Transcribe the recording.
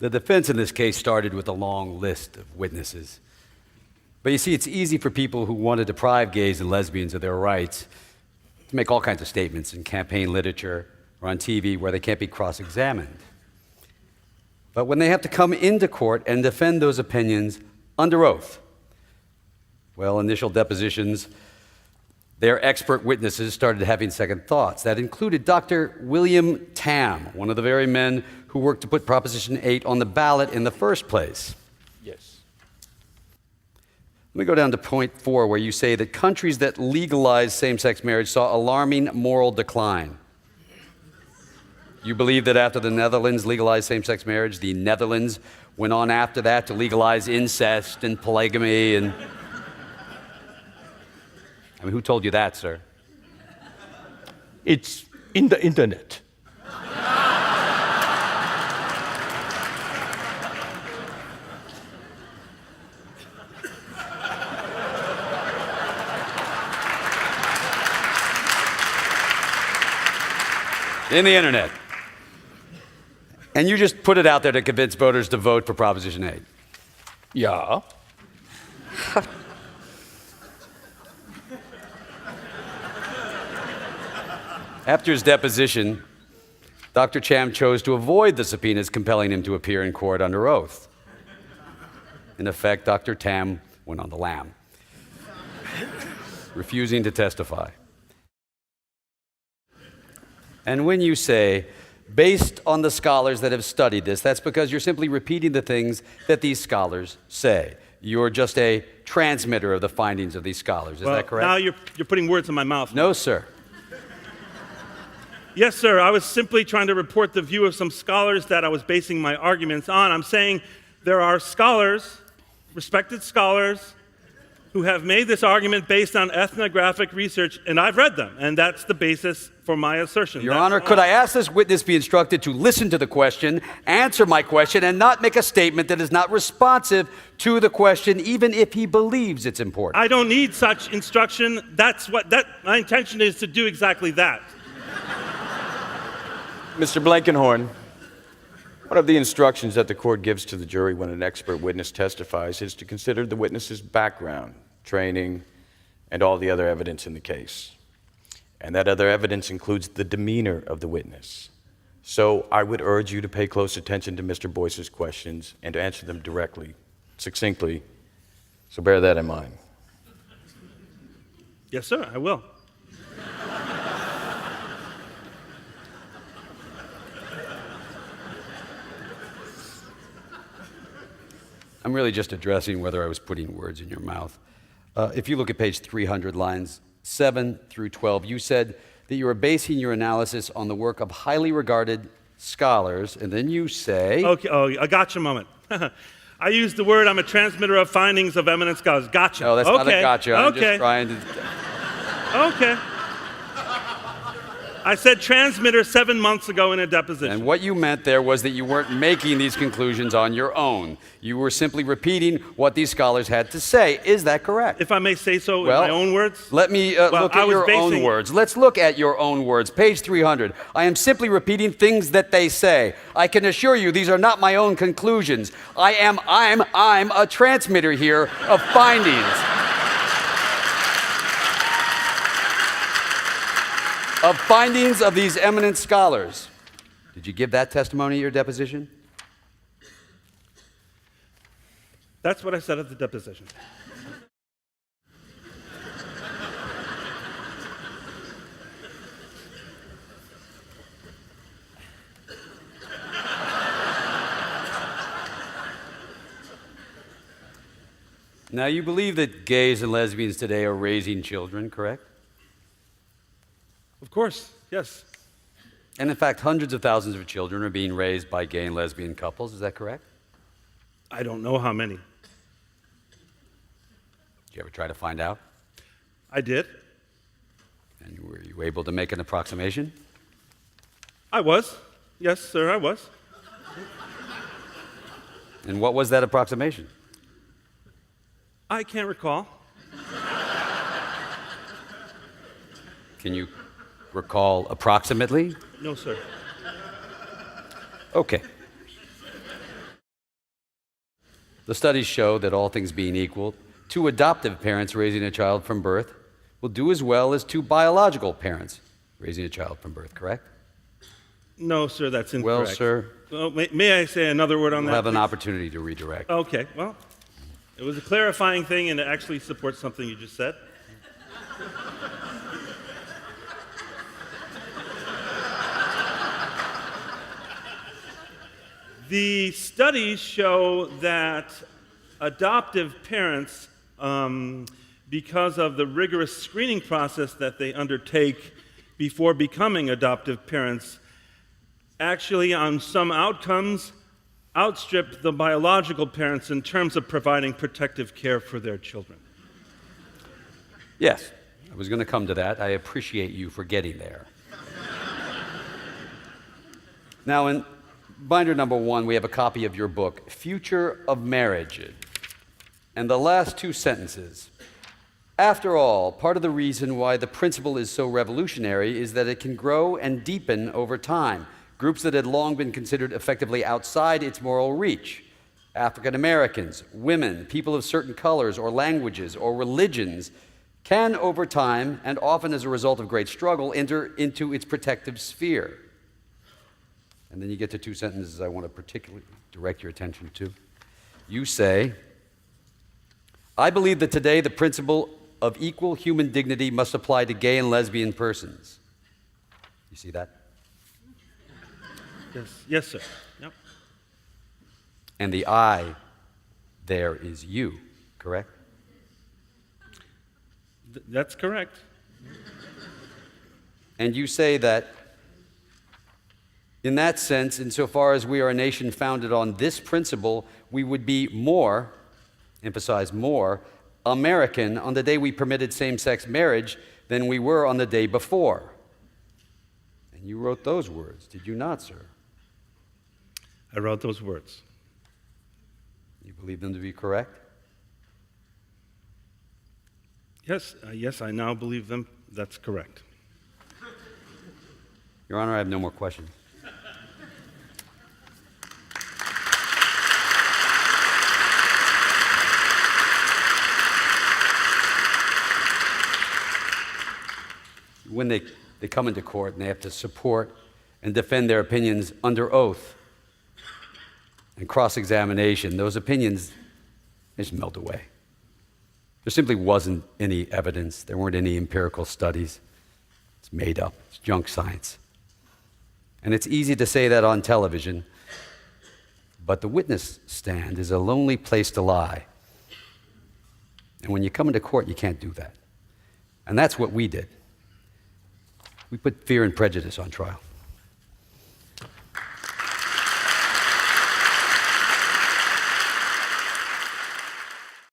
The defense in this case started with a long list of witnesses. But you see, it's easy for people who want to deprive gays and lesbians of their rights to make all kinds of statements in campaign literature or on TV where they can't be cross-examined. But when they have to come into court and defend those opinions under oath, well, initial depositions, their expert witnesses started having second thoughts. That included Dr. William Tam, one of the very men who worked to put Proposition 8 on the ballot in the first place. Yes. Let me go down to point 4, where you say that countries that legalized same-sex marriage saw alarming moral decline. You believe that after the Netherlands legalized same-sex marriage, the Netherlands went on after that to legalize incest and polygamy and... I mean, who told you that, sir? It's in the internet. In the internet. And you just put it out there to convince voters to vote for Proposition 8. Yeah. After his deposition, Dr. Cham chose to avoid the subpoenas compelling him to appear in court under oath. In effect, Dr. Tam went on the lam, refusing to testify. And when you say, based on the scholars that have studied this, that's because you're simply repeating the things that these scholars say. You're just a transmitter of the findings of these scholars. Is that correct? Now you're putting words in my mouth. No, sir. Yes, sir. I was simply trying to report the view of some scholars that I was basing my arguments on. I'm saying there are scholars, respected scholars, who have made this argument based on ethnographic research, and I've read them, and that's the basis for my assertion. Your Honor, could I ask this witness be instructed to listen to the question, answer my question, and not make a statement that is not responsive to the question, even if he believes it's important? I don't need such instruction. My intention is to do exactly that. Mr. Blankenhorn, one of the instructions that the court gives to the jury when an expert witness testifies is to consider the witness's background, training, and all the other evidence in the case. And that other evidence includes the demeanor of the witness. So I would urge you to pay close attention to Mr. Boyce's questions and to answer them directly, succinctly. So bear that in mind. Yes, sir, I will. I'm really just addressing whether I was putting words in your mouth. If you look at page 300, lines 7 through 12, you said that you were basing your analysis on the work of highly regarded scholars, and then you say... Okay, I gotcha moment. I used the word, I'm a transmitter of findings of eminent scholars. Gotcha. No, that's not a gotcha. I'm just trying to... Okay. I said transmitter 7 months ago in a deposition. And what you meant there was that you weren't making these conclusions on your own. You were simply repeating what these scholars had to say. Is that correct? If I may say so in my own words? Let me look at your own words. Let's look at your own words. Page 300. I am simply repeating things that they say. I can assure you these are not my own conclusions. I'm a transmitter here of findings. Of findings of these eminent scholars. Did you give that testimony at your deposition? That's what I said at the deposition. Now, you believe that gays and lesbians today are raising children, correct? Of course, yes. And in fact, hundreds of thousands of children are being raised by gay and lesbian couples. Is that correct? I don't know how many. Did you ever try to find out? I did. And were you able to make an approximation? I was. Yes, sir, I was. And what was that approximation? I can't recall. Can you recall approximately? No, sir. Okay. The studies show that all things being equal, two adoptive parents raising a child from birth will do as well as two biological parents raising a child from birth, correct? No, sir, that's incorrect. Well, sir, Well, may I say another word on we'll that? have an please? opportunity to redirect. Okay, well, it was a clarifying thing, and it actually supports something you just said. The studies show that adoptive parents, because of the rigorous screening process that they undertake before becoming adoptive parents, actually, on some outcomes, outstrip the biological parents in terms of providing protective care for their children. Yes, I was going to come to that. I appreciate you for getting there. Now, in binder number 1, we have a copy of your book, Future of Marriage, and the last 2 sentences. After all, part of the reason why the principle is so revolutionary is that it can grow and deepen over time. Groups that had long been considered effectively outside its moral reach, African Americans, women, people of certain colors or languages or religions, can over time, and often as a result of great struggle, enter into its protective sphere. And then you get to 2 sentences I want to particularly direct your attention to. You say, I believe that today the principle of equal human dignity must apply to gay and lesbian persons. You see that? Yes, sir. Yep. And the I there is you, correct? That's correct. And you say that in that sense, insofar as we are a nation founded on this principle, we would be more, emphasize more, American on the day we permitted same-sex marriage than we were on the day before. And you wrote those words, did you not, sir? I wrote those words. You believe them to be correct? Yes, I now believe them. That's correct. Your Honor, I have no more questions. When they come into court and they have to support and defend their opinions under oath and cross-examination, those opinions, they just melt away. There simply wasn't any evidence. There weren't any empirical studies. It's made up. It's junk science. And it's easy to say that on television, but the witness stand is a lonely place to lie. And when you come into court, you can't do that. And that's what we did. We put fear and prejudice on trial.